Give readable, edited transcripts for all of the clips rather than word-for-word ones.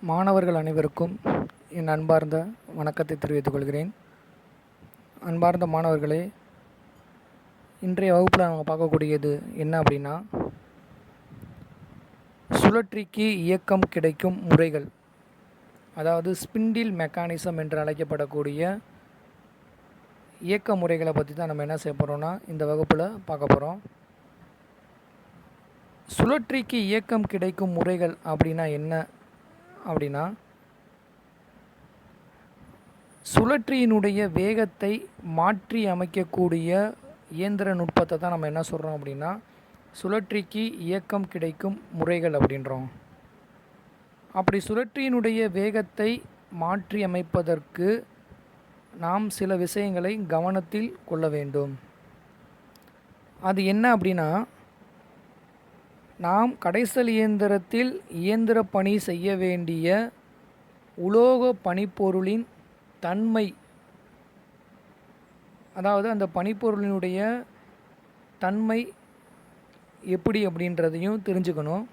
மாணவர்கள் அனைவருக்கும் என் அன்பார்ந்த வணக்கத்தை தெரிவித்துக் கொள்கிறேன். அன்பார்ந்த மாணவர்களே, இன்றைய வகுப்பில் நம்ம பார்க்கக்கூடியது என்ன அப்படின்னா, சுழற்சிக்கு இயக்கம் கிடைக்கும் முறைகள், அதாவது ஸ்பிண்டில் மெக்கானிசம் என்று அழைக்கப்படக்கூடிய இயக்க முறைகளை பற்றி தான் நம்ம என்ன செய்ய போகிறோம்னா இந்த வகுப்பில் பார்க்க போகிறோம். சுழற்சிக்கு இயக்கம் கிடைக்கும் முறைகள் அப்படின்னா என்ன அப்படின்னா, சுழற்சியினுடைய வேகத்தை மாற்றி அமைக்கக்கூடிய இயந்திர நுட்பத்தை தான் நம்ம என்ன சொல்கிறோம் அப்படின்னா சுழற்சிக்கு இயக்கம் கிடைக்கும் முறைகள் அப்படின்றோம். அப்படி சுழற்சியினுடைய வேகத்தை மாற்றி அமைப்பதற்கு நாம் சில விஷயங்களை கவனத்தில் கொள்ள வேண்டும். அது என்ன அப்படின்னா, நாம் கடைசல் இயந்திரத்தில் இயந்திர பணி செய்ய வேண்டிய உலோக பனிப்பொருளின் தன்மை, அதாவது அந்த பனிப்பொருளினுடைய தன்மை எப்படி அப்படின்றதையும் தெரிஞ்சுக்கணும்.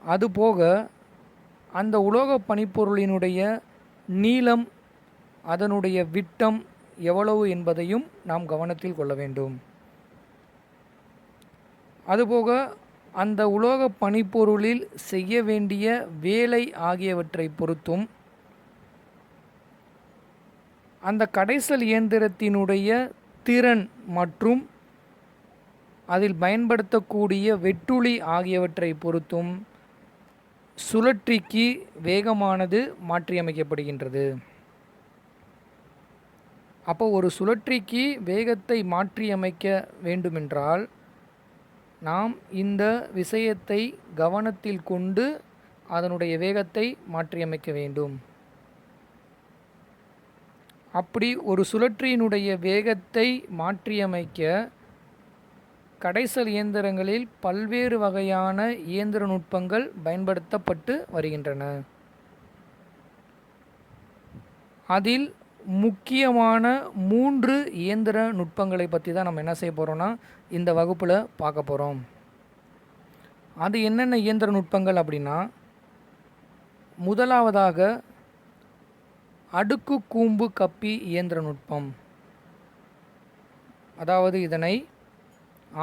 அதுபோக அந்த உலோக பனிப்பொருளினுடைய நீளம், அதனுடைய விட்டம் எவ்வளவு என்பதையும் நாம் கவனத்தில் கொள்ள வேண்டும். அதுபோக அந்த உலோக பனிப்பொருளில் செய்ய வேண்டிய வேலை ஆகியவற்றை பொறுத்தும் அந்த கடைசல் இயந்திரத்தினுடைய திறன் மற்றும் அதில் பயன்படுத்தக்கூடிய வெட்டுளி ஆகியவற்றை பொறுத்தும் சுழற்சிக்கு வேகமானது மாற்றியமைக்கப்படுகின்றது. அப்போ ஒரு சுழற்சிக்கு வேகத்தை மாற்றியமைக்க வேண்டுமென்றால் நாம் இந்த விஷயத்தை கவனத்தில் கொண்டு அதனுடைய வேகத்தை மாற்றியமைக்க வேண்டும். அப்படி ஒரு சுழற்சியினுடைய வேகத்தை மாற்றியமைக்க கடைசல் இயந்திரங்களில் பல்வேறு வகையான இயந்திர நுட்பங்கள் பயன்படுத்தப்பட்டு வருகின்றன. அதில் முக்கியமான 3 இயந்திர நுட்பங்களை பற்றி தான் நம்ம என்ன செய்ய போகிறோம்னா இந்த வகுப்பில் பார்க்க போகிறோம். அது என்னென்ன இயந்திர நுட்பங்கள் அப்படின்னா, முதலாவதாக அடுக்கு கூம்பு கப்பி இயந்திர நுட்பம், அதாவது இதனை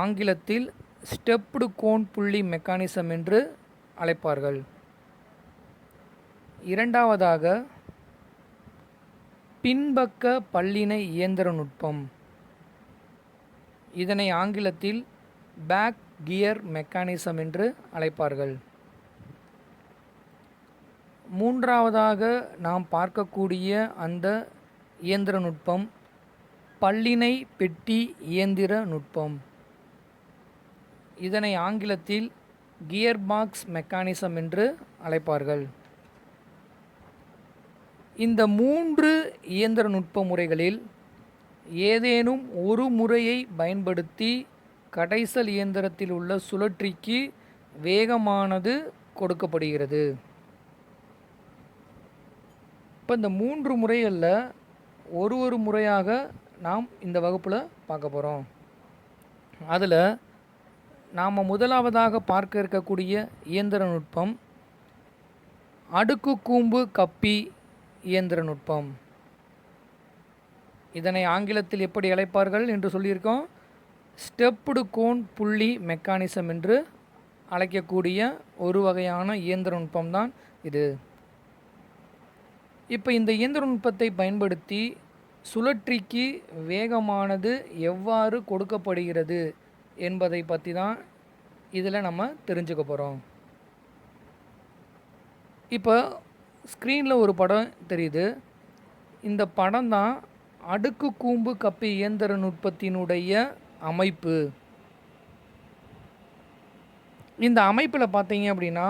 ஆங்கிலத்தில் ஸ்டெப்டு கோன் புள்ளி மெக்கானிசம் என்று அழைப்பார்கள். இரண்டாவதாக பின்பக்க பல்லிணை இயந்திர நுட்பம், இதனை ஆங்கிலத்தில் பேக் கியர் மெக்கானிசம் என்று அழைப்பார்கள். மூன்றாவதாக நாம் பார்க்கக்கூடிய அந்த இயந்திர நுட்பம் பல்லிணை பெட்டி இயந்திர நுட்பம், இதனை ஆங்கிலத்தில் கியர் பாக்ஸ் மெக்கானிசம் என்று அழைப்பார்கள். இந்த 3 இயந்திர நுட்ப முறைகளில் ஏதேனும் ஒரு முறையை பயன்படுத்தி கடைசல் இயந்திரத்தில் உள்ள சுழற்சிக்கு வேகமானது கொடுக்கப்படுகிறது. இப்போ இந்த 3 முறைகளில் ஒரு முறையாக நாம் இந்த வகுப்பில் பார்க்க போகிறோம். அதில் நாம் முதலாவதாக பார்க்க இருக்கக்கூடிய இயந்திர நுட்பம் அடுக்கு கூம்பு கப்பி இயந்திர நுட்பம். இதனை ஆங்கிலத்தில் எப்படி அழைப்பார்கள் என்று சொல்லியிருக்கோம், ஸ்டெப்டு கோன் புள்ளி மெக்கானிசம் என்று அழைக்கக்கூடிய ஒரு வகையான இயந்திர நுட்பம்தான் இது. இப்போ இந்த இயந்திர நுட்பத்தை பயன்படுத்தி சுழற்சிக்கு வேகமானது எவ்வாறு கொடுக்கப்படுகிறது என்பதை பற்றி தான் இதில் நம்ம தெரிஞ்சுக்க போகிறோம். இப்போ ஸ்க்ரீனில் ஒரு படம் தெரியுது. இந்த படம் தான் அடுக்கு கூம்பு கப்பி இயந்திர நுட்பத்தினுடைய அமைப்பு. இந்த அமைப்பில் பார்த்தீங்க அப்படின்னா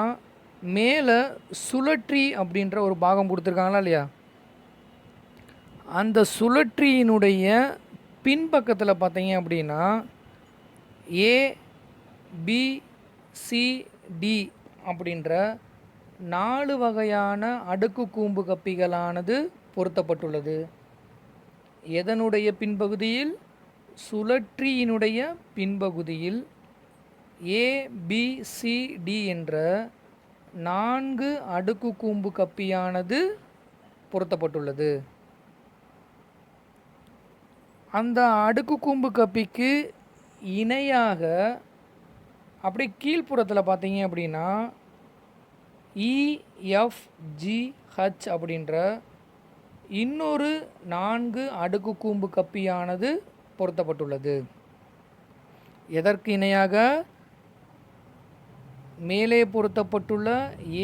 மேலே சுழற்சி அப்படின்ற ஒரு பாகம் கொடுத்துருக்காங்களா இல்லையா, அந்த சுழற்சியினுடைய பின்பக்கத்தில் பார்த்தீங்க அப்படின்னா ABCD அப்படின்ற 4 வகையான அடுக்கு கூம்பு கப்பிகளானது பொருத்தப்பட்டுள்ளது. எதனுடைய பின்பகுதியில்? சுழற்சியினுடைய பின்பகுதியில் ABCD என்ற 4 அடுக்கு கூம்பு கப்பியானது பொருத்தப்பட்டுள்ளது. அந்த அடுக்கு கூம்பு கப்பிக்கு இணையாக அப்படி கீழ்ப்புறத்தில் பார்த்தீங்க அப்படின்னா EFGH அப்படின்ற இன்னொரு 4 அடுக்கு கூம்பு கப்பியானது பொருத்தப்பட்டுள்ளது. எதற்கு இணையாக? மேலே பொருத்தப்பட்டுள்ள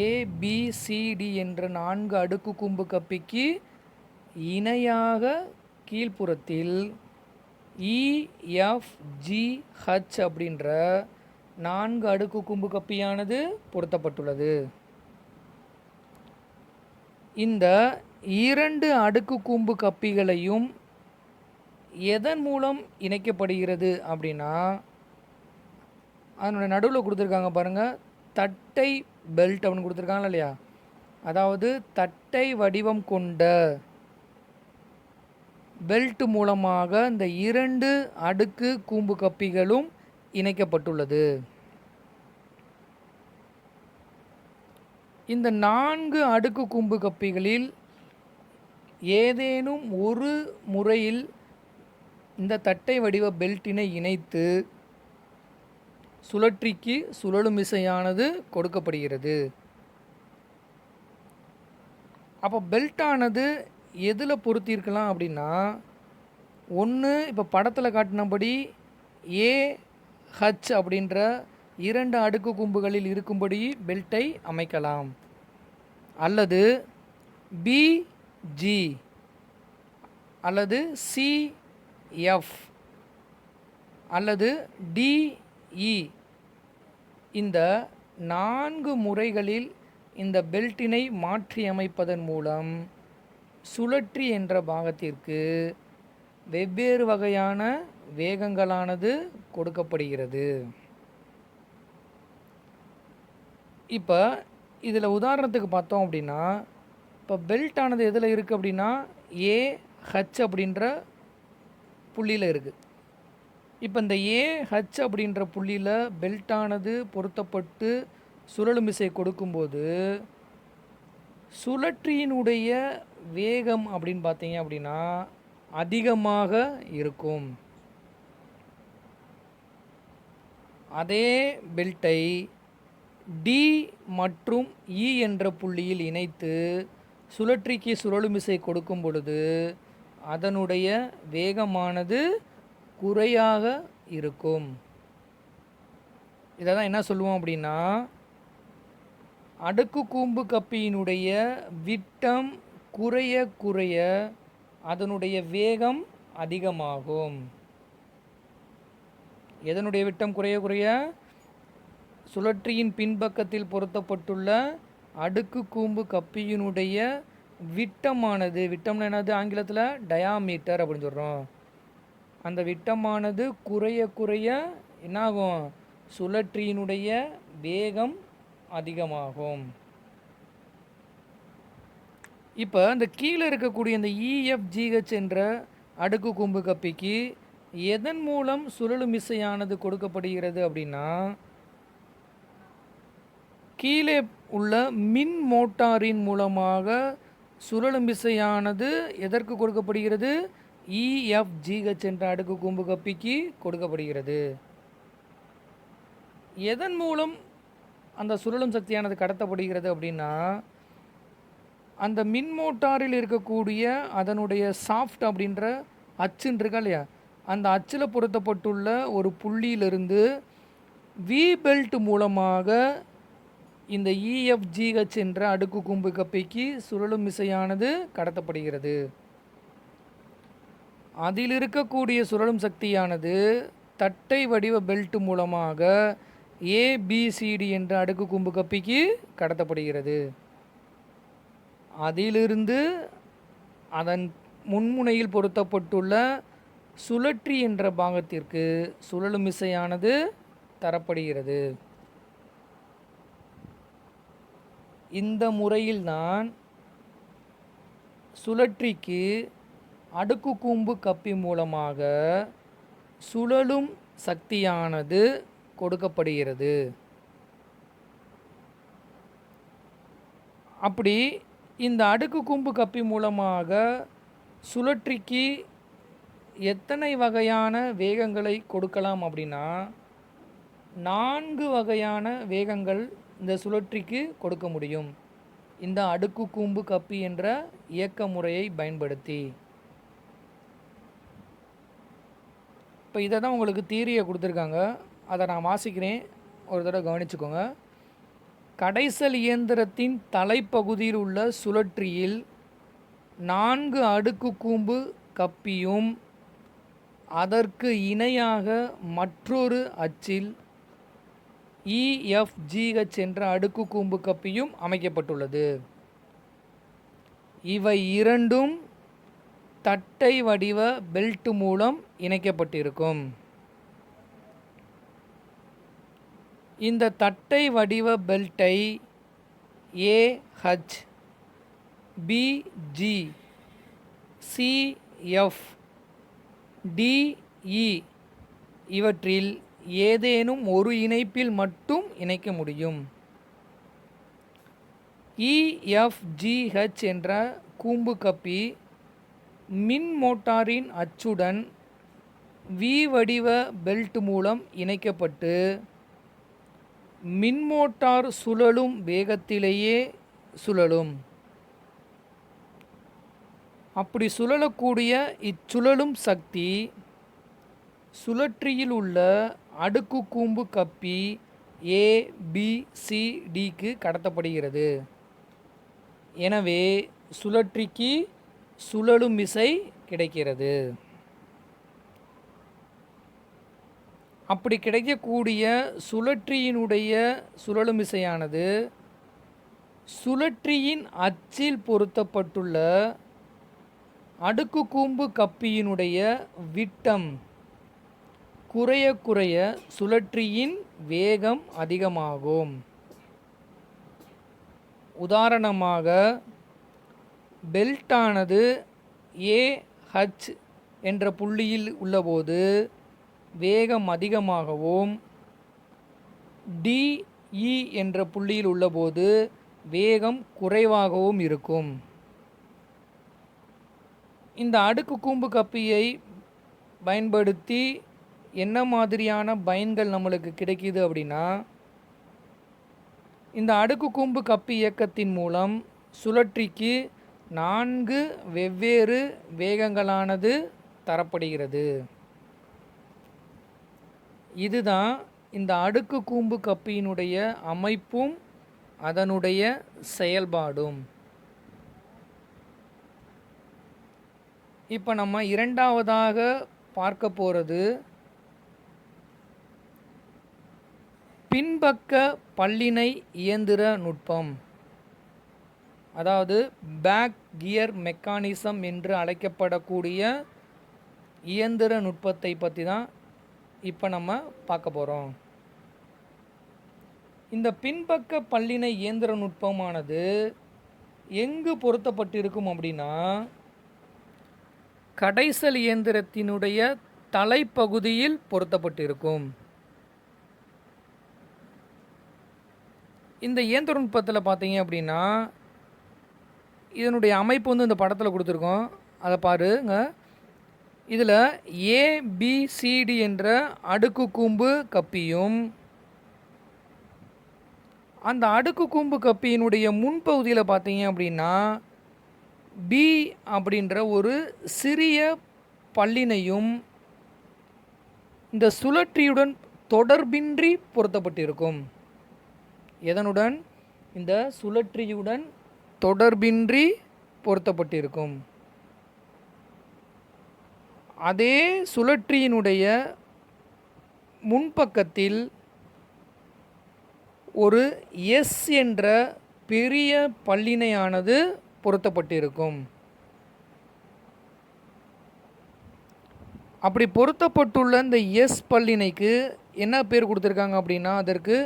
ABCD என்ற 4 அடுக்கு கூம்பு கப்பிக்கு இணையாக கீழ்ப்புறத்தில் EFGH அப்படின்ற 4 அடுக்கு கூம்பு கப்பியானது பொருத்தப்பட்டுள்ளது. இந்த 2 அடுக்கு கூம்பு கப்பிகளையும் எதன் மூலம் இணைக்கப்படுகிறது அப்படின்னா, அதனுடைய நடுவில் கொடுத்துருக்காங்க பாருங்கள், தட்டை பெல்ட் அப்படின்னு கொடுத்துருக்காங்களா இல்லையா? அதாவது தட்டை வடிவம் கொண்ட பெல்ட் மூலமாக இந்த 2 அடுக்கு கூம்பு கப்பிகளும் இணைக்கப்பட்டுள்ளது. இந்த 4 அடுக்கு கூம்பு கப்பிகளில் ஏதேனும் ஒரு முறையில் இந்த தட்டை வடிவ பெல்ட்டினை இணைத்து சுழற்சிக்கு சுழலும் விசையானது கொடுக்கப்படுகிறது. அப்போ பெல்ட்டானது எதில் பொருத்தியிருக்கலாம் அப்படின்னா, ஒன்று இப்போ படத்தில் காட்டினபடி AH அப்படின்ற 2 அடுக்கு கூம்புகளில் இருக்கும்படி பெல்ட்டை அமைக்கலாம், அல்லது BG அல்லது CF அல்லது DE இந்த 4 முறைகளில் இந்த பெல்ட்டினை மாற்றி அமைப்பதன் மூலம் சுழற்சி என்ற பாகத்திற்கு வெவ்வேறு வகையான வேகங்களானது கொடுக்கப்படுகிறது. இப்போ இதில் உதாரணத்துக்கு பார்த்தோம் அப்படின்னா, இப்போ பெல்ட்டானது எதில் இருக்குது அப்படின்னா AH அப்படின்ற புள்ளியில் இருக்குது. இப்போ இந்த AH அப்படின்ற புள்ளியில் பெல்ட்டானது பொருத்தப்பட்டு சுழலும் விசை கொடுக்கும்போது சுழற்சியினுடைய வேகம் அப்படின்னு பார்த்தீங்க அப்படின்னா அதிகமாக இருக்கும். அதே பெல்ட்டை D மற்றும் E என்ற புள்ளியில் இணைத்து சுழற்சிக்கு சுழலும் விசை கொடுக்கும் பொழுது அதனுடைய வேகமானது குறையாக இருக்கும். இதை தான் என்ன சொல்லுவோம் அப்படின்னா, அடுக்கு கூம்பு கப்பியினுடைய விட்டம் குறைய குறைய அதனுடைய வேகம் அதிகமாகும். எதனுடைய விட்டம் குறைய குறைய? சுழற்சியின் பின்பக்கத்தில் பொருத்தப்பட்டுள்ள அடுக்கு கூம்பு கப்பியினுடைய விட்டமானது, விட்டம்னு என்னது ஆங்கிலத்தில் டயாமீட்டர் அப்படின்னு சொல்கிறோம், அந்த விட்டமானது குறைய குறைய என்னாகும்? சுழற்சியினுடைய வேகம் அதிகமாகும். இப்போ இந்த கீழே இருக்கக்கூடிய இந்த EFGH என்ற அடுக்கு கூம்பு கப்பிக்கு எதன் மூலம் சுழலும் விசையானது கொடுக்கப்படுகிறது அப்படின்னா, கீழே உள்ள மின் மோட்டாரின் மூலமாக சுழலும் விசையானது எதற்கு கொடுக்கப்படுகிறது? EFGH என்ற அடுக்கு கூம்பு கப்பிக்கு கொடுக்கப்படுகிறது. எதன் மூலம் அந்த சுழலும் சக்தியானது கடத்தப்படுகிறது அப்படின்னா, அந்த மின் மோட்டாரில் இருக்கக்கூடிய அதனுடைய சாஃப்ட் அப்படின்ற அச்சுன்னு இருக்கா இல்லையா, அந்த அச்சில் பொருத்தப்பட்டுள்ள ஒரு புள்ளியிலிருந்து வி பெல்ட் மூலமாக இந்த EFGH என்ற அடுக்கு கூம்பு கப்பிக்கு சுழலும் விசையானது கடத்தப்படுகிறது. அதில் இருக்கக்கூடிய சுழலும் சக்தியானது தட்டை வடிவ பெல்ட் மூலமாக ABCD என்ற அடுக்கு கூம்பு கப்பிக்கு கடத்தப்படுகிறது. அதிலிருந்து அதன் முன்முனையில் பொருத்தப்பட்டுள்ள சுழற்சி என்ற பாகத்திற்கு சுழலும் விசையானது தரப்படுகிறது. இந்த முறையில்தான் சுழற்சிக்கு அடுக்கு கூம்பு கப்பி மூலமாக சுழலும் சக்தியானது கொடுக்கப்படுகிறது. அப்படி இந்த அடுக்கு கூம்பு கப்பி மூலமாக சுழற்சிக்கு எத்தனை வகையான வேகங்களை கொடுக்கலாம் அப்படின்னா 4 வகையான வேகங்கள் இந்த சுழற்சிக்கு கொடுக்க முடியும் இந்த அடுக்கு கூம்பு கப்பி என்ற இயக்க முறையை பயன்படுத்தி. இப்போ இதை தான் உங்களுக்கு தியரியை கொடுத்துருக்காங்க, அதை நான் வாசிக்கிறேன், ஒரு தடவை கவனிச்சுக்கோங்க. கடைசல் இயந்திரத்தின் தலைப்பகுதியில் உள்ள சுழற்சியில் 4 அடுக்கு கூம்பு கப்பியும் அதற்கு இணையாக மற்றொரு அச்சில் EFGH என்ற அடுக்கு கூம்பு கப்பியும் அமைக்கப்பட்டுள்ளது. இவை இரண்டும் தட்டை வடிவ பெல்ட் மூலம் இணைக்கப்பட்டிருக்கும். இந்த தட்டை வடிவ பெல்ட்டை AH, BG, CF, DE இவற்றில் ஏதேனும் ஒரு இணைப்பில் மட்டும் இணைக்க முடியும். EFGH என்ற கூம்பு கப்பி மின் மோட்டாரின் அச்சுடன் V வடிவ பெல்ட் மூலம் இணைக்கப்பட்டு மின்மோட்டார் சுழலும் வேகத்திலேயே சுழலும். அப்படி சுழலக்கூடிய இச்சுழலும் சக்தி சுழற்சியில் உள்ள அடுக்கு கூம்பு கப்பி ABCDக்கு கடத்தப்படுகிறது. எனவே சுழற்சிக்கு சுழலும் விசை கிடைக்கிறது. அப்படி கிடைக்கக்கூடிய சுழற்சியினுடைய சுழலும் விசையானது சுழற்சியின் அச்சில் பொருத்தப்பட்டுள்ள அடுக்கு கூம்பு கப்பியினுடைய விட்டம் குறைய குறைய சுழற்சியின் வேகம் அதிகமாகும். உதாரணமாக பெல்ட்டானது AH என்ற புள்ளியில் உள்ளபோது வேகம் அதிகமாகவும் DE என்ற புள்ளியில் உள்ளபோது வேகம் குறைவாகவும் இருக்கும். இந்த அடுக்கு கூம்பு கப்பியை பயன்படுத்தி என்ன மாதிரியான பயன்கள் நம்மளுக்கு கிடைக்கிது அப்படின்னா, இந்த அடுக்கு கூம்பு கப்பி இயக்கத்தின் மூலம் சுழற்சிக்கு 4 வெவ்வேறு வேகங்களானது தரப்படுகிறது. இதுதான் இந்த அடுக்கு கூம்பு கப்பியினுடைய அமைப்பும் அதனுடைய செயல்பாடும். இப்போ நம்ம இரண்டாவதாக பார்க்க போகிறது பின்பக்க பல்லிணை இயந்திர நுட்பம், அதாவது பேக் கியர் மெக்கானிசம் என்று அழைக்கப்படக்கூடிய இயந்திர நுட்பத்தை பற்றி தான் இப்போ நம்ம பார்க்க போகிறோம். இந்த பின்பக்க பல்லிணை இயந்திர நுட்பமானது எங்கு பொருத்தப்பட்டிருக்கும் அப்படின்னா, கடைசல் இயந்திரத்தினுடைய தலைப்பகுதியில் பொருத்தப்பட்டிருக்கும். இந்த இயந்திர நுட்பத்தில் பார்த்தீங்க அப்படின்னா, இதனுடைய அமைப்பு வந்து இந்த படத்தில் கொடுத்துருக்கோம், அதை பாருங்க. இதில் ABCD என்ற அடுக்கு கூம்பு கப்பியும் அந்த அடுக்கு கூம்பு கப்பியினுடைய முன்பகுதியில் பார்த்தீங்க அப்படின்னா B அப்படின்ற ஒரு சிறிய பல்லினையும் இந்த சுழற்சியுடன் தொடர்பின்றி பொருத்தப்பட்டிருக்கும். எதனுடன்? இந்த சுழற்சியுடன் தொடர்பின்றி பொருத்தப்பட்டிருக்கும். அதே சுழற்சியினுடைய முன்பக்கத்தில் ஒரு S என்ற பெரிய பல்லினையானது பொருத்தப்பட்டிருக்கும். அப்படி பொருத்தப்பட்டுள்ள இந்த S பல்லினைக்கு என்ன பேர் கொடுத்துருக்காங்க அப்படின்னா, அதற்கு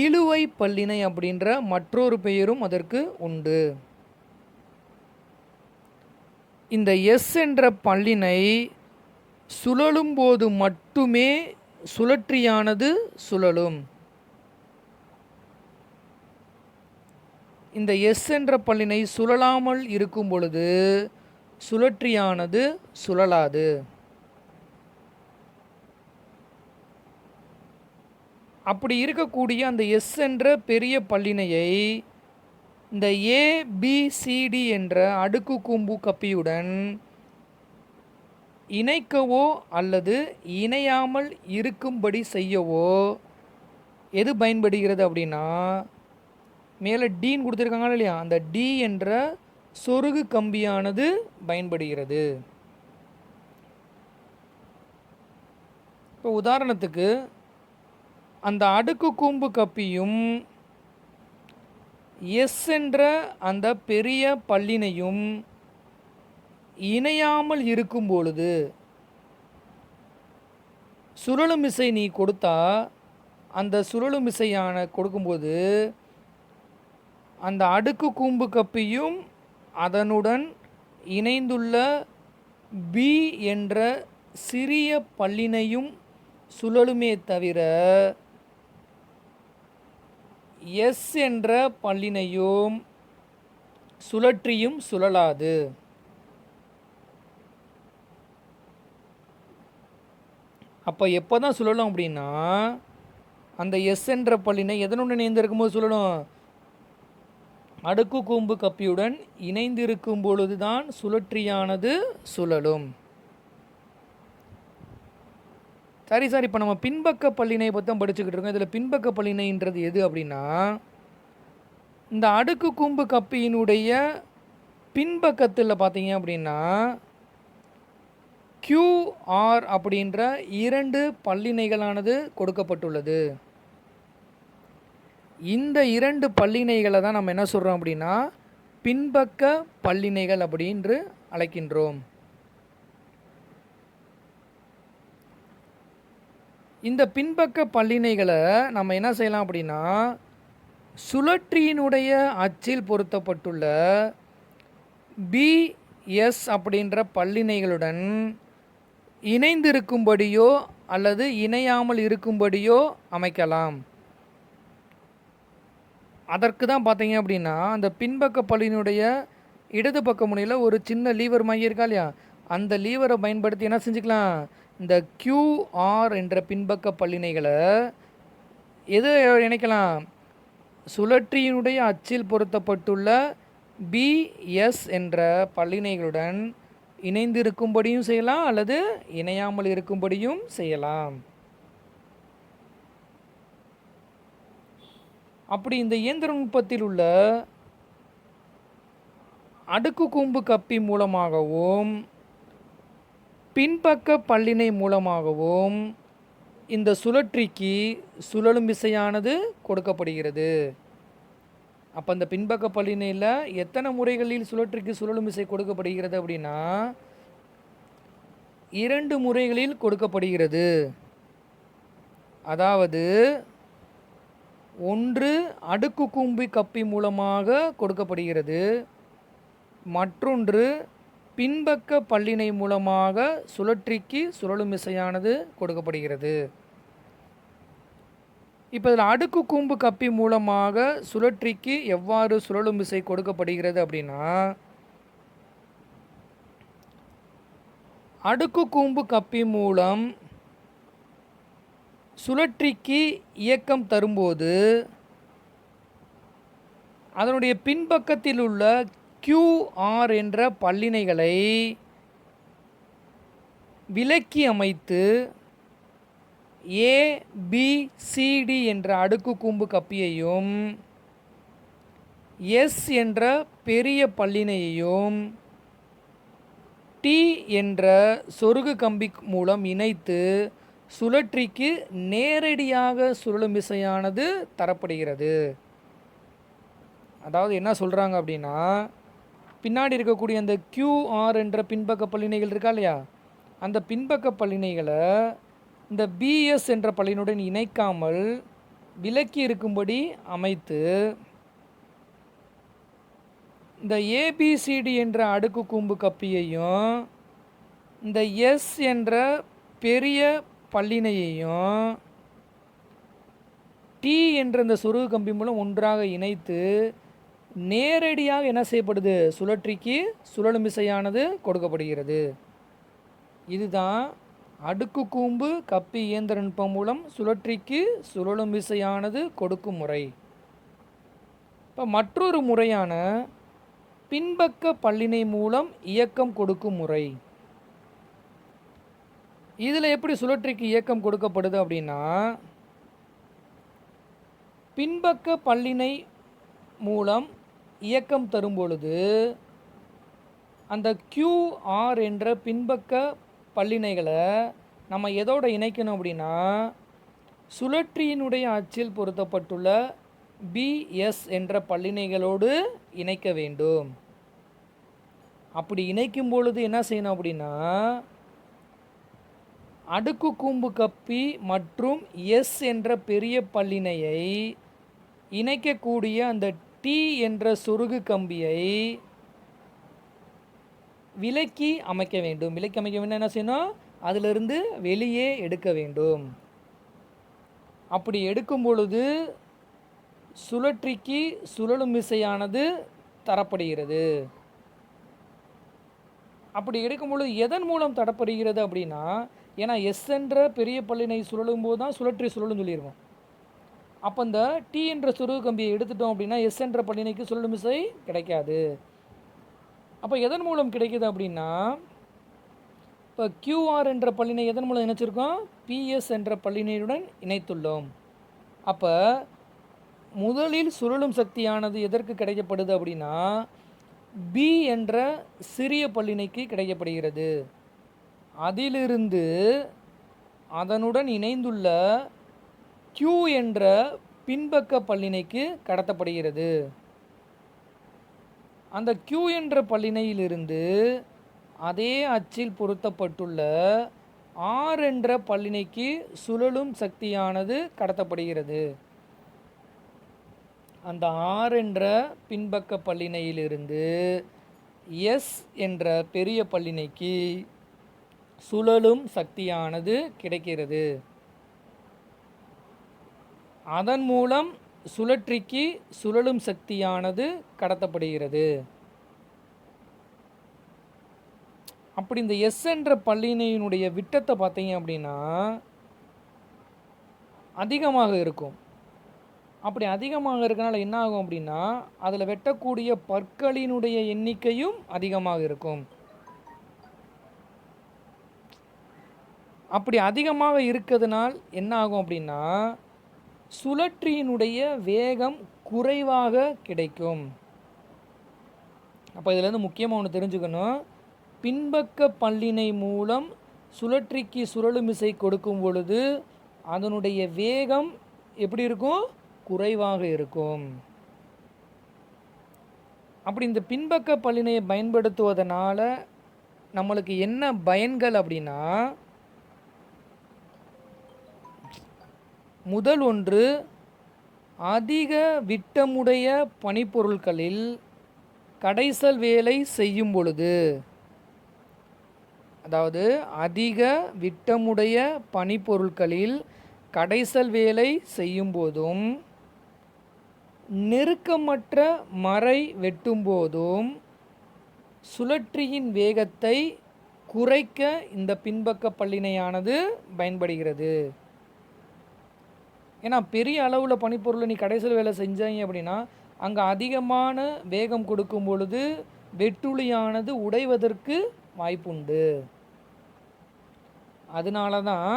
இழுவை பல்லினை அப்படின்ற மற்றொரு பெயரும் அதற்கு உண்டு. இந்த S என்ற பல்லினை சுழலும் போது மட்டுமே சுழற்சியானது சுழலும். இந்த எஸ் என்ற பல்லினை சுழலாமல் இருக்கும் பொழுது சுழற்றியானது சுழலாது. அப்படி இருக்கக்கூடிய அந்த எஸ் என்ற பெரிய பல்லினையை இந்த ஏபிசிடி என்ற அடுக்கு கூம்பு கப்பியுடன் இணைக்கவோ அல்லது இணையாமல் இருக்கும்படி செய்யவோ எது பயன்படுகிறது அப்படின்னா, மேலே டீன்னு கொடுத்துருக்காங்க இல்லையா, அந்த டி என்ற சொருகு கம்பியானது பயன்படுகிறது. இப்போ உதாரணத்துக்கு அந்த அடுக்கு கூம்பு கப்பியும் எஸ் என்ற அந்த பெரிய பல்லினையும் இணையாமல் இருக்கும் பொழுது சுழலுமிசை நீ கொடுத்தா, அந்த சுழலுமிசையான கொடுக்கும்போது அந்த அடுக்கு கூம்பு கப்பியும் அதனுடன் இணைந்துள்ள பி என்ற சிறிய பல்லினையும் சுழலுமே தவிர எஸ் என்ற பல்லினையும் சுழற்றியும் சுழலாது. அப்போ எப்போ தான் சுழலும் அப்படின்னா, அந்த எஸ் என்ற பல்லினை எதனுடன் இணைந்திருக்கும் போது சுழலும்? அடுக்கு கூம்பு கப்பியுடன் இணைந்திருக்கும் பொழுது தான் சுழற்றியானது சுழலும். சரி சார், இப்போ நம்ம பின்பக்க பல்லினை பற்றி தான் படிச்சுக்கிட்டு இருக்கோம். இதில் பின்பக்க பல்லினைன்றது எது அப்படின்னா, இந்த அடுக்கு கூம்பு கப்பியினுடைய பின்பக்கத்தில் பார்த்தீங்க அப்படின்னா QR அப்படின்ற 2 பல்லினைகளானது கொடுக்கப்பட்டுள்ளது. இந்த 2 பல்லினைகளை தான் நம்ம என்ன சொல்கிறோம் அப்படின்னா பின்பக்க பல்லினைகள் அப்படின்று அழைக்கின்றோம். இந்த பின்பக்க பல்லினைகளை நம்ம என்ன செய்யலாம் அப்படின்னா, சுழற்றியினுடைய அச்சில் பொருத்தப்பட்டுள்ள BS அப்படின்ற பல்லினைகளுடன் இணைந்திருக்கும்படியோ அல்லது இணையாமல் இருக்கும்படியோ அமைக்கலாம். அதற்கு தான் பார்த்தீங்க அப்படின்னா, அந்த பின்பக்க பல்லினுடைய இடது பக்க முனையில் ஒரு சின்ன லீவர் மையம் இருக்கா இல்லையா, அந்த லீவரை பயன்படுத்தி என்ன செஞ்சுக்கலாம், இந்த QR என்ற பின்பக்க பல்லினைகளை எது இணைக்கலாம், சுழற்றியினுடைய அச்சில் பொருத்தப்பட்டுள்ள BS என்ற பல்லினைகளுடன் இணைந்திருக்கும்படியும் செய்யலாம் அல்லது இணையாமல் இருக்கும்படியும் செய்யலாம். அப்படி இந்த இயந்திர நுட்பத்தில் உள்ள அடுக்கு கூம்பு கப்பி மூலமாகவும் பின்பக்க பல்லினை மூலமாகவும் இந்த சுழற்றிக்கு சுழலும் விசையானது கொடுக்கப்படுகிறது. அப்போ அந்த பின்பக்க பல்லினையில் எத்தனை முறைகளில் சுழற்றிக்கு சுழலும் விசை கொடுக்கப்படுகிறது அப்படின்னா 2 முறைகளில் கொடுக்கப்படுகிறது. அதாவது ஒன்று அடுக்கு கூம்பு கப்பி மூலமாக கொடுக்கப்படுகிறது, மற்றொன்று பின்பக்க பல்லினை மூலமாக சுழற்றிக்கு சுழலும் விசையானது கொடுக்கப்படுகிறது. இப்போ இதில் அடுக்கு கூம்பு கப்பி மூலமாக சுழற்றிக்கு எவ்வாறு சுழலும் விசை கொடுக்கப்படுகிறது அப்படின்னா, அடுக்கு கூம்பு கப்பி மூலம் சுழற்றிக்கு இயக்கம் தரும்போது அதனுடைய பின்பக்கத்தில் உள்ள QR என்ற பல்லினைகளை விலக்கி அமைத்து ABCD என்ற அடுக்கு கூம்பு கப்பியையும் S என்ற பெரிய பல்லினையையும் T என்ற சொருகு கம்பி மூலம் இணைத்து சுழற்றிக்கு நேரடியாக சுழலும் விசையானது தரப்படுகிறது. அதாவது என்ன சொல்கிறாங்க அப்படின்னா, பின்னாடி இருக்கக்கூடிய அந்த QR என்ற பின்பக்க பல்லினைகள் இருக்கா இல்லையா, அந்த பின்பக்க பல்லினைகளை இந்த BS என்ற பல்லினுடன் இணைக்காமல் விலக்கி இருக்கும்படி அமைத்து இந்த ABCD என்ற அடுக்கு கூம்பு கப்பியையும் இந்த S என்ற பெரிய பல்லினையையும் T என்ற இந்த சொருகு கம்பி மூலம் ஒன்றாக இணைத்து நேரடியாக என்ன செய்யப்படுது, சுழற்சிக்கு சுழலும் விசையானது கொடுக்கப்படுகிறது. இதுதான் அடுக்கு கூம்பு கப்பி இயந்திர நுட்பம் மூலம் சுழற்சிக்கு சுழலும் விசையானது கொடுக்கும் முறை. இப்போ மற்றொரு முறையான பின்பக்க பல்லினை மூலம் இயக்கம் கொடுக்கும் முறை. இதில் எப்படி சுழற்சிக்கு இயக்கம் கொடுக்கப்படுது அப்படின்னா, பின்பக்க பல்லினை மூலம் இயக்கம் தரும் பொழுது அந்த QR என்ற பின்பக்க பல்லினைகளை நம்ம எதோடு இணைக்கணும் அப்படின்னா, சுழற்சியினுடைய அச்சில் பொருத்தப்பட்டுள்ள BS என்ற பல்லினைகளோடு இணைக்க வேண்டும். அப்படி இணைக்கும் பொழுது என்ன செய்யணும் அப்படின்னா, அடுக்கு கூம்பு கப்பி மற்றும் S என்ற பெரிய பல்லினையை இணைக்கக்கூடிய அந்த T என்ற சொருகு கம்பியை விலக்கி அமைக்க வேண்டும். விலக்கி அமைக்க வேண்டும் என்ன செய்யணும், அதிலிருந்து வெளியே எடுக்க வேண்டும். அப்படி எடுக்கும் பொழுது சுழற்சிக்கு சுழலும் விசையானது தரப்படுகிறது. அப்படி எடுக்கும் பொழுது எதன் மூலம் தரப்படுகிறது அப்படின்னா, ஏன்னா எஸ் என்ற பெரிய பல்லினை சுழலும் போது தான் சுழற்சி சுழலும் சொல்லியிருக்கோம். அப்போ இந்த T என்ற சொருகு கம்பியை எடுத்துட்டோம் அப்படின்னா எஸ் என்ற பல்லினைக்கு சுழலும் விசை கிடைக்காது. அப்போ எதன் மூலம் கிடைக்குது அப்படின்னா, இப்போ QR என்ற பல்லினை எதன் மூலம் இணைச்சிருக்கோம், PS என்ற பல்லினையுடன் இணைத்துள்ளோம். அப்போ முதலில் சுழலும் சக்தியானது எதற்கு கிடைக்கப்படுது அப்படின்னா, B என்ற சிறிய பல்லினைக்கு கிடைக்கப்படுகிறது. அதிலிருந்து அதனுடன் இணைந்துள்ள Q என்ற பின்பக்க பல்லினைக்கு கடத்தப்படுகிறது. அந்த Q என்ற பல்லினையிலிருந்து அதே அச்சில் பொருத்தப்பட்டுள்ள R என்ற பல்லினைக்கு சுழலும் சக்தியானது கடத்தப்படுகிறது. அந்த R என்ற பின்பக்க பல்லினையிலிருந்து S என்ற பெரிய பல்லினைக்கு சுழலும் சக்தியானது கிடைக்கிறது. அதன் மூலம் சுழற்சிக்கு சுழலும் சக்தியானது கடத்தப்படுகிறது. அப்படி இந்த S என்ற பல்லினையினுடைய விட்டத்தை பார்த்தீங்க அப்படின்னா அதிகமாக இருக்கும். அப்படி அதிகமாக இருக்கனால என்ன ஆகும் அப்படின்னா, அதில் வெட்டக்கூடிய பற்களினுடைய எண்ணிக்கையும் அதிகமாக இருக்கும். அப்படி அதிகமாக இருக்கிறதுனால் என்ன ஆகும் அப்படின்னா, சுழற்சியினுடைய வேகம் குறைவாக கிடைக்கும். அப்போ இதிலேருந்து முக்கியமாக ஒன்று தெரிஞ்சுக்கணும், பின்பக்க பல்லினை மூலம் சுழற்சிக்கு சுழலும் விசை கொடுக்கும் பொழுது அதனுடைய வேகம் எப்படி இருக்கும், குறைவாக இருக்கும். அப்படி இந்த பின்பக்க பல்லினையை பயன்படுத்துவதனால நம்மளுக்கு என்ன பயன்கள் அப்படின்னா, முதல் ஒன்று, அதிக விட்டமுடைய பனிப்பொருட்களில் கடைசல் வேலை செய்யும் பொழுது, அதாவது அதிக விட்டமுடைய பனிப்பொருட்களில் கடைசல் வேலை செய்யும் போதும் நெருக்கமற்ற மரை வெட்டும் போதும் சுழற்சியின் வேகத்தை குறைக்க இந்த பின்பக்க பல்லினையானது பயன்படுகிறது. ஏன்னா பெரிய அளவில் பனிப்பொருளை நீ கடைசல் வேலை செஞ்சாங்க அப்படின்னா அங்கே அதிகமான வேகம் கொடுக்கும் பொழுது வெட்டுளியானது உடைவதற்கு வாய்ப்புண்டு. அதனால தான்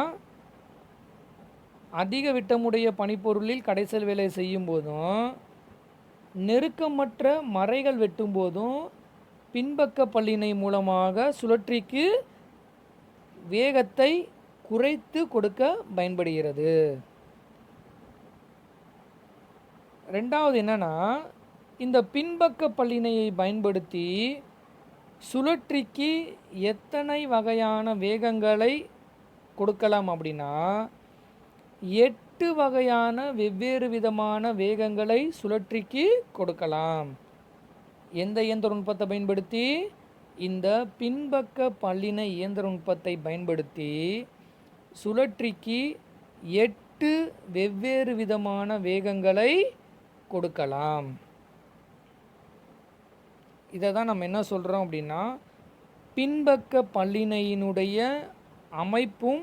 அதிக விட்டமுடைய பனிப்பொருளில் கடைசல் வேலை செய்யும் போதும் நெருக்கமற்ற மரைகள் வெட்டும் போதும் பின்பக்க பல்லினை மூலமாக சுழற்சிக்கு வேகத்தை குறைத்து கொடுக்க பயன்படுகிறது. ரெண்டாவது என்னன்னா, இந்த பின்பக்க பல்லினையை பயன்படுத்தி சுழற்சிக்கு எத்தனை வகையான வேகங்களை கொடுக்கலாம் அப்படின்னா 8 வகையான வெவ்வேறு விதமான வேகங்களை சுழற்சிக்கு கொடுக்கலாம். எந்த இயந்திர நுட்பத்தை பயன்படுத்தி, இந்த பின்பக்க பல்லினை இயந்திர நுட்பத்தை பயன்படுத்தி சுழற்சிக்கு 8 வெவ்வேறு விதமான வேகங்களை கொடுக்கலாம். இதை தான் நம்ம என்ன சொல்கிறோம் அப்படின்னா, பின்பக்க பல்லிணையினுடைய அமைப்பும்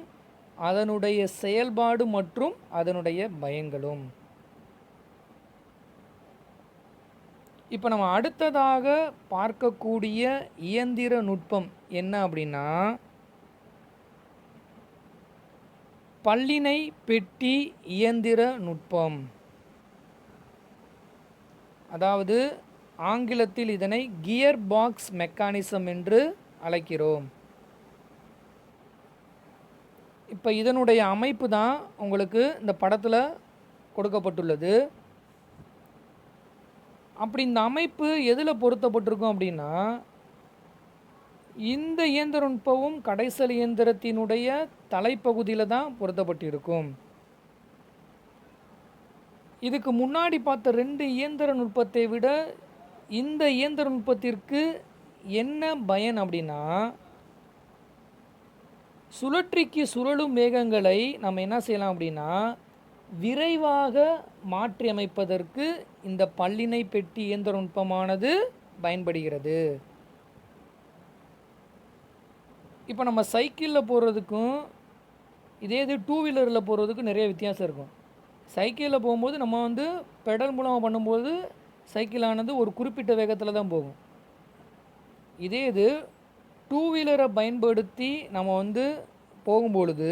அதனுடைய செயல்பாடு மற்றும் அதனுடைய பயன்களும். இப்போ நம்ம அடுத்ததாக பார்க்கக்கூடிய இயந்திர நுட்பம் என்ன அப்படின்னா, பல்லிணை பெட்டி இயந்திர நுட்பம். அதாவது ஆங்கிலத்தில் இதனை கியர் பாக்ஸ் மெக்கானிசம் என்று அழைக்கிறோம். இப்போ இதனுடைய அமைப்பு தான் உங்களுக்கு இந்த படத்தில் கொடுக்கப்பட்டுள்ளது. அப்படி இந்த அமைப்பு எதில் பொருத்தப்பட்டிருக்கும் அப்படின்னா, இந்த இயந்திர நுட்பமும் கடைசல் இயந்திரத்தினுடைய தலைப்பகுதியில் தான் பொருத்தப்பட்டிருக்கும். இதுக்கு முன்னாடி பார்த்த 2 இயந்திர நுட்பத்தை விட இந்த இயந்திர நுட்பத்திற்கு என்ன பயன் அப்படின்னா, சுழற்சிக்கு சுழலும் வேகங்களை நம்ம என்ன செய்யலாம் அப்படின்னா, விரைவாக மாற்றி அமைப்பதற்கு இந்த பல்லிணை பெட்டி இயந்திர நுட்பமானது பயன்படுகிறது. இப்போ நம்ம சைக்கிளில் போகிறதுக்கும் இதே இது 2 வீலரில் போகிறதுக்கும் நிறைய வித்தியாசம் இருக்கும். சைக்கிளில் போகும்போது நம்ம பெடல் மூலமாக பண்ணும்போது சைக்கிளானது ஒரு குறிப்பிட்ட வேகத்தில் தான் போகும். இதே இது 2 வீலரை பயன்படுத்தி நம்ம போகும்பொழுது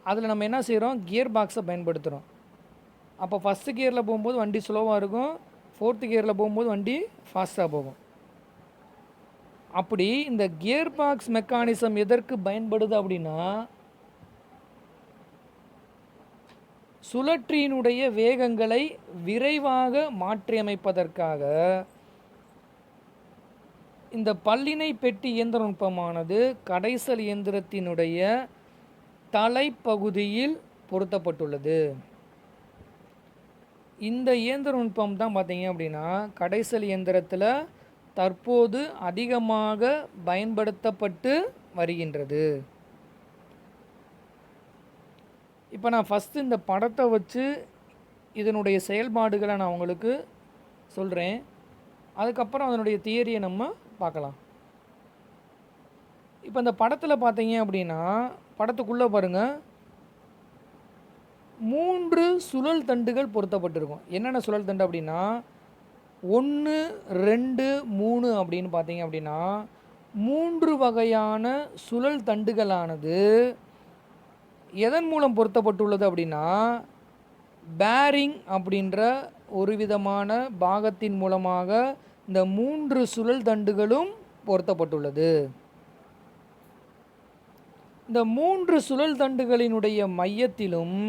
அதில் நம்ம என்ன செய்கிறோம், கியர் பாக்ஸை பயன்படுத்துகிறோம். அப்போ ஃபஸ்ட்டு கியரில் போகும்போது வண்டி ஸ்லோவாக இருக்கும், 4th கியரில் போகும்போது வண்டி ஃபாஸ்ட்டாக போகும். அப்படி இந்த கியர் பாக்ஸ் மெக்கானிசம் எதற்கு பயன்படுது அப்படின்னா, சுழற்சியினுடைய வேகங்களை விரைவாக மாற்றியமைப்பதற்காக இந்த பல்லிணை பெட்டி இயந்திர நுட்பமானது கடைசல் இயந்திரத்தினுடைய தலைப்பகுதியில் பொருத்தப்பட்டுள்ளது. இந்த இயந்திர நுட்பம் தான் பார்த்தீங்க அப்படின்னா கடைசல் இயந்திரத்தில் தற்போது அதிகமாக பயன்படுத்தப்பட்டு வருகின்றது. இப்போ நான் ஃபஸ்ட்டு இந்த படத்தை வச்சு இதனுடைய செயல்பாடுகளை நான் உங்களுக்கு சொல்கிறேன். அதுக்கப்புறம் அதனுடைய தியரியை நம்ம பார்க்கலாம். இப்போ இந்த படத்தில் பார்த்தீங்க அப்படின்னா, படத்துக்குள்ளே பாருங்கள், 3 சுழல் தண்டுகள் பொருத்தப்பட்டிருக்கும். என்னென்ன சுழல் தண்டு அப்படின்னா 1, 2, 3 அப்படின்னு பார்த்தீங்க அப்படின்னா 3 வகையான சுழல் தண்டுகளானது எதன் மூலம் பொருத்தப்பட்டுள்ளது அப்படின்னா, பேரிங் அப்படின்ற ஒரு விதமான பாகத்தின் மூலமாக இந்த 3 சுழல் தண்டுகளும் பொருத்தப்பட்டுள்ளது. இந்த 3 சுழல் தண்டுகளினுடைய மையத்திலும்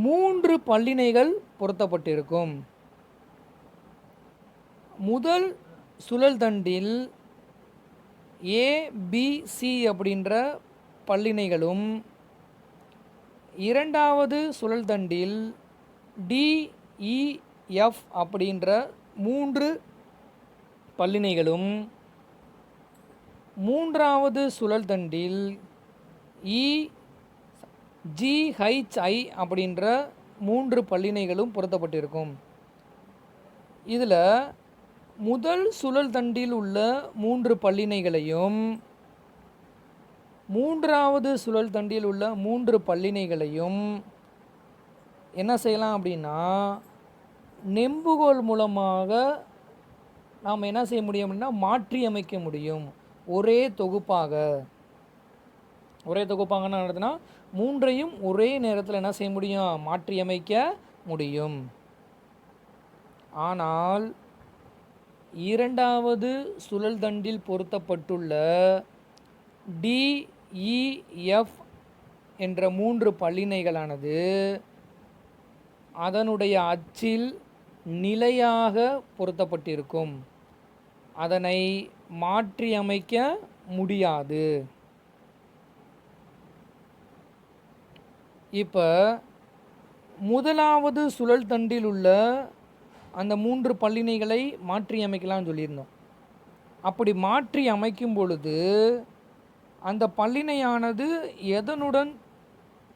3 பல்லிணைகள் பொருத்தப்பட்டிருக்கும். முதல் சுழல் தண்டில் ABC அப்படின்ற பல்லிணைகளும், இரண்டாவது சுழல் தண்டில் DEF அப்படின்ற 3 பல்லிணைகளும், மூன்றாவது சுழல் தண்டில் GHI அப்படின்ற 3 பல்லிணைகளும் பொருத்தப்பட்டிருக்கும். இதில் முதல் சுழல் தண்டில் உள்ள 3 பல்லிணைகளையும், மூன்றாவது சுழல் தண்டில் உள்ள 3 பல்லிணைகளையும் என்ன செய்யலாம் அப்படின்னா, நெம்புகோல் மூலமாக நாம் என்ன செய்ய முடியும் அப்படின்னா மாற்றி அமைக்க முடியும். ஒரே தொகுப்பாக நடத்தினா 3ஐயும் ஒரே நேரத்தில் என்ன செய்ய முடியும், மாற்றி அமைக்க முடியும். ஆனால் இரண்டாவது சுழல் தண்டில் பொருத்தப்பட்டுள்ள DEF என்ற 3 பல்லிணைகளானது அதனுடைய அச்சில் நிலையாக பொருத்தப்பட்டிருக்கும். அதனை மாற்றி அமைக்க முடியாது. இப்போ முதலாவது சுழல் தண்டில் உள்ள அந்த 3 பல்லிணைகளை மாற்றி அமைக்கலாம்னு சொல்லியிருந்தோம். அப்படி மாற்றி அமைக்கும் பொழுது அந்த பல்லிணையானது எதனுடன்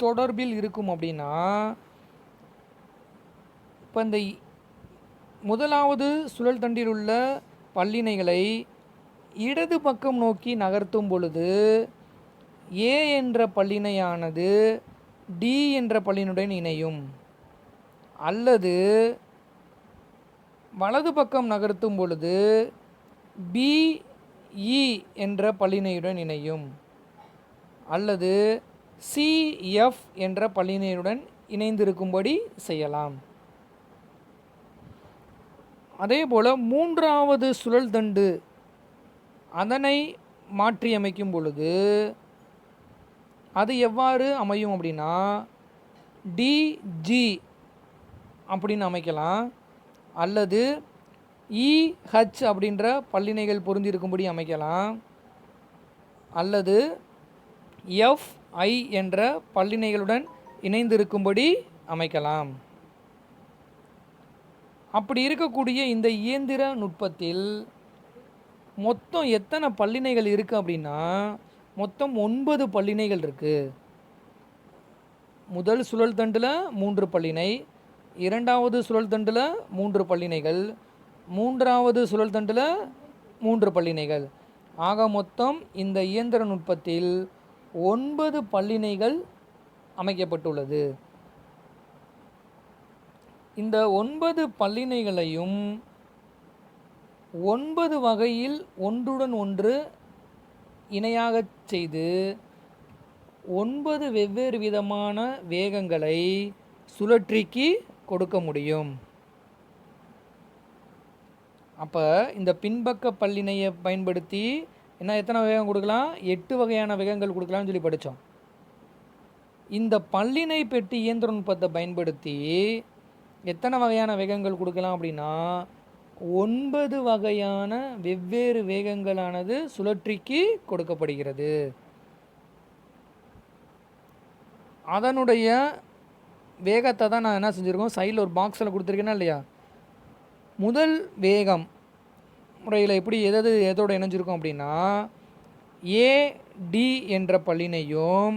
தொடர்பில் இருக்கும் அப்படின்னா, இப்போ இந்த முதலாவது சுழல் தண்டில் உள்ள பல்லிணைகளை இடது பக்கம் நோக்கி நகர்த்தும் பொழுது ஏ என்ற பல்லிணையானது டி என்ற பல்லினுடன் இணையும், அல்லது வலது பக்கம் நகர்த்தும் பொழுது பிஇ என்ற பல்லிணையுடன் இணையும், அல்லது சிஎஃப் என்ற பல்லிணையுடன் இணைந்திருக்கும்படி செய்யலாம். அதேபோல் மூன்றாவது சுழல் தண்டு அதனை மாற்றியமைக்கும் பொழுது அது எவ்வாறு அமையும் அப்படின்னா டிஜி அப்படின்னு அமைக்கலாம், அல்லது இஹெச் அப்படின்ற பல்லிணைகள் பொருந்திருக்கும்படி அமைக்கலாம், அல்லது எஃப்ஐ என்ற பல்லிணைகளுடன் இணைந்திருக்கும்படி அமைக்கலாம். அப்படி இருக்கக்கூடிய இந்த இயந்திர நுட்பத்தில் மொத்தம் எத்தனை பல்லிணைகள் இருக்குது அப்படின்னா மொத்தம் 9 பல்லிணைகள் இருக்குது. முதல் சுழல் தண்டில் 3 பல்லிணை, இரண்டாவது சுழல் தண்டில் 3 பல்லிணைகள், மூன்றாவது சுழல் தண்டில் 3 பல்லிணைகள். ஆக மொத்தம் இந்த இயந்திர நுட்பத்தில் 9 பல்லிணைகள் அமைக்கப்பட்டுள்ளது. இந்த 9 பல்லிணைகளையும் 9 வகையில் ஒன்றுடன் ஒன்று இணையாக செய்து 9 வெவ்வேறு விதமான வேகங்களை சுழற்சிக்கு கொடுக்க முடியும். அப்போ இந்த பின்பக்க பல்லிணையை பயன்படுத்தி எத்தனை வேகம் கொடுக்கலாம்? 8 வகையான வேகங்கள் கொடுக்கலாம்னு சொல்லி படித்தோம். இந்த பல்லிணை பெட்டி இயந்திர நுட்பத்தை பயன்படுத்தி எத்தனை வகையான வேகங்கள் கொடுக்கலாம் அப்படின்னா 9 வகையான வெவ்வேறு வேகங்களானது சுழற்சிக்கு கொடுக்கப்படுகிறது. அதனுடைய வேகத்தை தான் நான் என்ன செஞ்சுருக்கோம், சைடில் ஒரு பாக்ஸில் கொடுத்துருக்கேன்னா இல்லையா. முதல் வேகம் முறையில் எப்படி எதோட இணைஞ்சிருக்கும் அப்படின்னா ஏடி என்ற பல்லிணையும்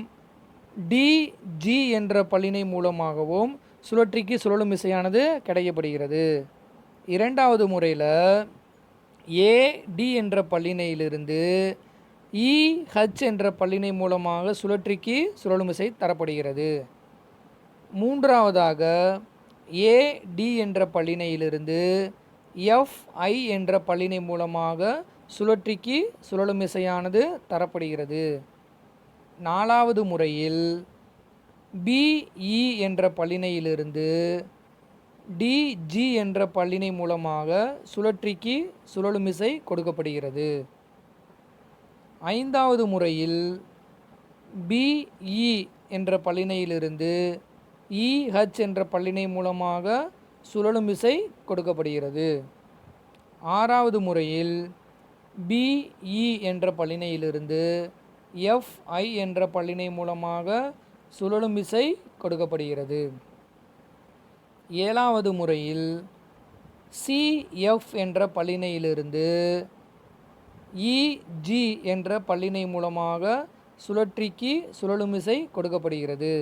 டிஜி என்ற பல்லிணை மூலமாகவும் சுழற்சிக்கு சுழலும் விசையானது கிடைக்கப்படுகிறது. இரண்டாவது முறையில் ஏடி என்ற பல்லிணையிலிருந்து இஹெச் என்ற பல்லிணை மூலமாக சுழற்சிக்கு சுழலும் விசை தரப்படுகிறது. மூன்றாவதாக ஏடி என்ற பல்லிணையிலிருந்து எஃப்ஐ என்ற பல்லிணை மூலமாக சுழற்சிக்கு சுழலும் விசையானது தரப்படுகிறது. நாலாவது முறையில் பிஇ என்ற பல்லிணையிலிருந்து டிஜி என்ற பல்லிணை மூலமாக சுழற்சிக்கு சுழலும் விசை கொடுக்கப்படுகிறது. ஐந்தாவது முறையில் பிஇ என்ற பல்லிணையிலிருந்து இஹெச் என்ற பல்லிணை மூலமாக சுழலும் விசை கொடுக்கப்படுகிறது. ஆறாவது முறையில் பிஇ என்ற பல்லிணையிலிருந்து எஃப்ஐ என்ற பல்லிணை மூலமாக சுழலும் விசை கொடுக்கப்படுகிறது. ஏழாவது முறையில் சிஎஃப் என்ற பல்லிணையிலிருந்து இஜி என்ற பல்லிணை மூலமாக சுழற்சிக்கு சுழலும் விசை கொடுக்கப்படுகிறது.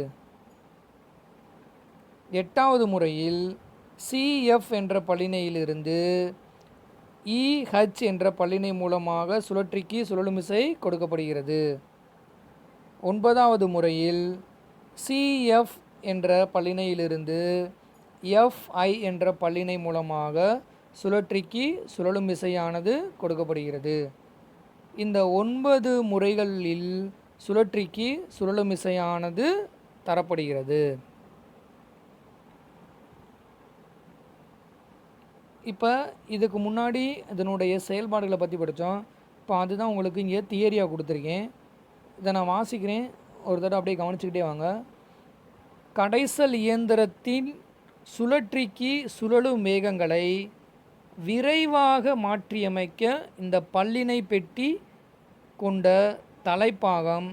எட்டாவது முறையில் சிஎஃப் என்ற பல்லிணையிலிருந்து இஹெச் என்ற பல்லிணை மூலமாக சுழற்சிக்கு சுழலும் விசை கொடுக்கப்படுகிறது. ஒன்பதாவது முறையில் சிஎஃப் என்ற பல்லிணையிலிருந்து எஃப்ஐ என்ற பல்லிணை மூலமாக சுழற்சிக்கு சுழலும் விசையானது கொடுக்கப்படுகிறது. இந்த 9 முறைகளில் சுழற்சிக்கு சுழலும் விசையானது தரப்படுகிறது. இப்போ இதுக்கு முன்னாடி இதனுடைய செயல்பாடுகளை பற்றி படித்தோம். இப்போ அதுதான் உங்களுக்கு இங்கே தியரியாக கொடுத்துருக்கேன். இதை நான் வாசிக்கிறேன், ஒரு தடவை அப்படியே கவனிச்சுக்கிட்டே வாங்க. கடைசல் இயந்திரத்தின் சுழற்சிக்கு சுழலும் வேகங்களை விரைவாக மாற்றியமைக்க இந்த பல்லிணை பெட்டி கொண்ட தலைப்பாகம்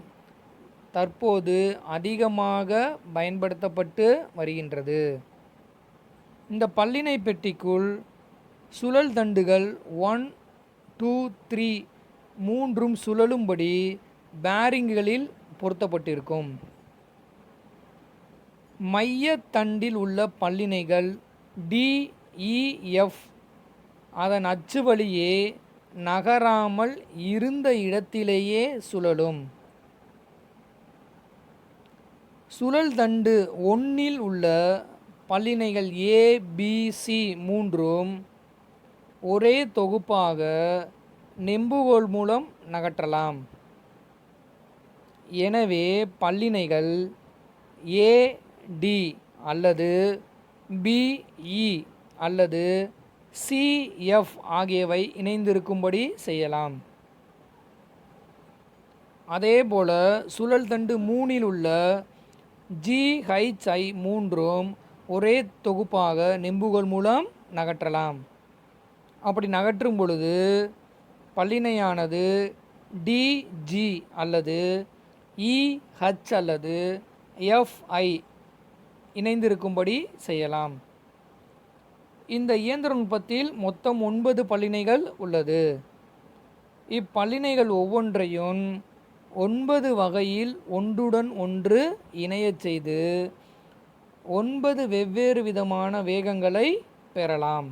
தற்போது அதிகமாக பயன்படுத்தப்பட்டு வருகின்றது. இந்த பல்லிணை பெட்டிக்குள் சுழல் தண்டுகள் 1, 2, 3 மூன்றும் சுழலும்படி பேரிங்குகளில் பொருத்தப்பட்டிருக்கும். மைய தண்டில் உள்ள பல்லிணைகள் டி, இஎஃப் அதன் அச்சு வழியே நகராமல் இருந்த இடத்திலேயே சுழலும். சுழல் தண்டு 1இல் உள்ள பல்லிணைகள் ஏபிசி மூன்றும் ஒரே தொகுப்பாக நெம்புகோல் மூலம் நகற்றலாம். எனவே பல்லிணைகள் ஏடி அல்லது பிஇ அல்லது சிஎஃப் ஆகியவை இணைந்திருக்கும்படி செய்யலாம். அதேபோல சுழல் தண்டு 3இல் உள்ள ஜிஹெச்ஐ மூன்றும் ஒரே தொகுப்பாக நெம்புகோல் மூலம் நகற்றலாம். அப்படி நகற்றும் பொழுது பல்லிணையானது டிஜி அல்லது இஹெச் அல்லது எஃப்ஐ இணைந்திருக்கும்படி செய்யலாம். இந்த இயந்திர நுட்பத்தில் மொத்தம் 9 பல்லிணைகள் உள்ளது. இப்பல்லிணைகள் ஒவ்வொன்றையும் 9 வகையில் ஒன்றுடன் ஒன்று இணையச் செய்து 9 வெவ்வேறு விதமான வேகங்களை பெறலாம்.